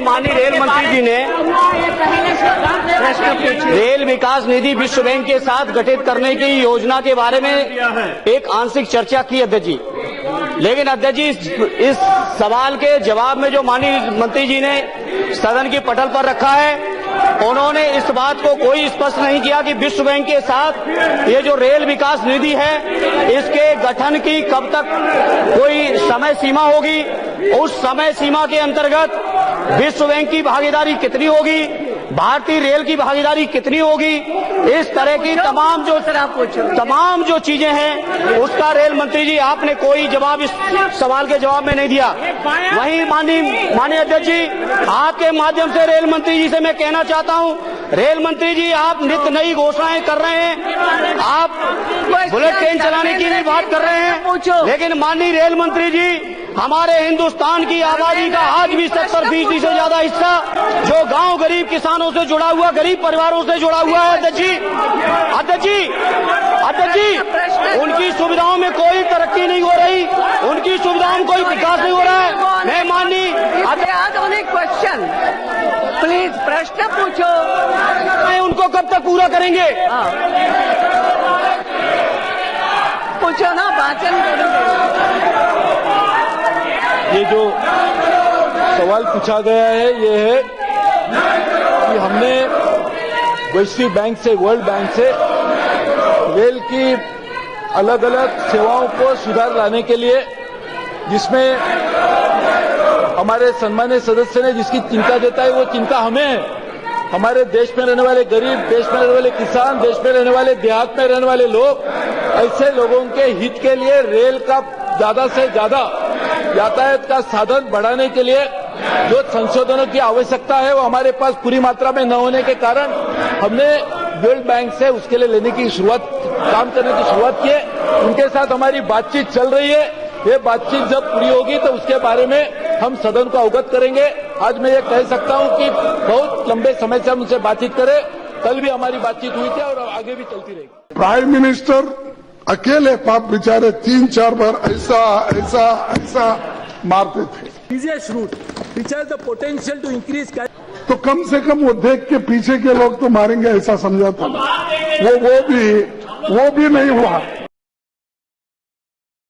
माननीय रेल मंत्री जी ने रेल विकास निधि विश्व बैंक के साथ गठित करने की योजना के बारे में एक आंशिक चर्चा की अध्यक्ष जी, लेकिन अध्यक्ष जी इस सवाल के जवाब में जो माननीय मंत्री जी ने सदन की पटल पर रखा है, उन्होंने इस बात को कोई स्पष्ट नहीं किया कि विश्व बैंक के साथ ये जो रेल विकास निधि है इसके गठन की कब तक कोई समय सीमा होगी, उस समय सीमा के अंतर्गत विश्व बैंक की भागीदारी कितनी होगी, भारतीय रेल की भागीदारी कितनी होगी, इस तरह की तमाम जो चीजें हैं उसका रेल मंत्री जी आपने कोई जवाब इस सवाल के जवाब में नहीं दिया। वहीं माननीय अध्यक्ष जी, आपके माध्यम से रेल मंत्री जी से मैं कहना चाहता हूं, रेल मंत्री जी आप नित्य नई घोषणाएं कर रहे हैं, आप बुलेट ट्रेन चलाने की भी बात कर रहे हैं, लेकिन माननीय रेल मंत्री जी हमारे हिंदुस्तान की आबादी का आज भी 70% से ज्यादा हिस्सा जो गांव गरीब किसानों से जुड़ा हुआ, गरीब परिवारों से जुड़ा हुआ है अध्यक्ष जी, उनकी सुविधाओं में कोई तरक्की नहीं हो रही, उनकी सुविधाओं में कोई विकास नहीं हो रहा है। मैं माननीय क्वेश्चन प्लीज प्रश्न पूछो, उनको कब तक पूरा करेंगे? पूछो ना, वाचन ये जो सवाल पूछा गया है ये है कि हमने वैश्विक बैंक से, वर्ल्ड बैंक से रेल की अलग अलग सेवाओं को सुधार लाने के लिए, जिसमें हमारे सम्मानित सदस्य ने जिसकी चिंता जताई वो चिंता हमें है। हमारे देश में रहने वाले गरीब, देश में रहने वाले किसान, देश में रहने वाले देहात में रहने वाले लोग, ऐसे लोगों के हित के लिए रेल का ज्यादा से ज्यादा यातायात का साधन बढ़ाने के लिए जो संशोधनों की आवश्यकता है वो हमारे पास पूरी मात्रा में न होने के कारण हमने वर्ल्ड बैंक से उसके लिए लेने की शुरुआत, काम करने की शुरुआत की है। उनके साथ हमारी बातचीत चल रही है। ये बातचीत जब पूरी होगी तो उसके बारे में हम सदन को अवगत करेंगे। आज मैं ये कह सकता हूं कि बहुत लंबे समय से हम उनसे बातचीत करें, कल भी हमारी बातचीत हुई थी और आगे भी चलती रहेगी। प्राइम मिनिस्टर अकेले पाप बेचारे 3-4 बार ऐसा मारते थे। easiest route which has the potential to increase तो कम से कम वो देख के पीछे के लोग तो मारेंगे ऐसा समझा था, वो भी नहीं हुआ।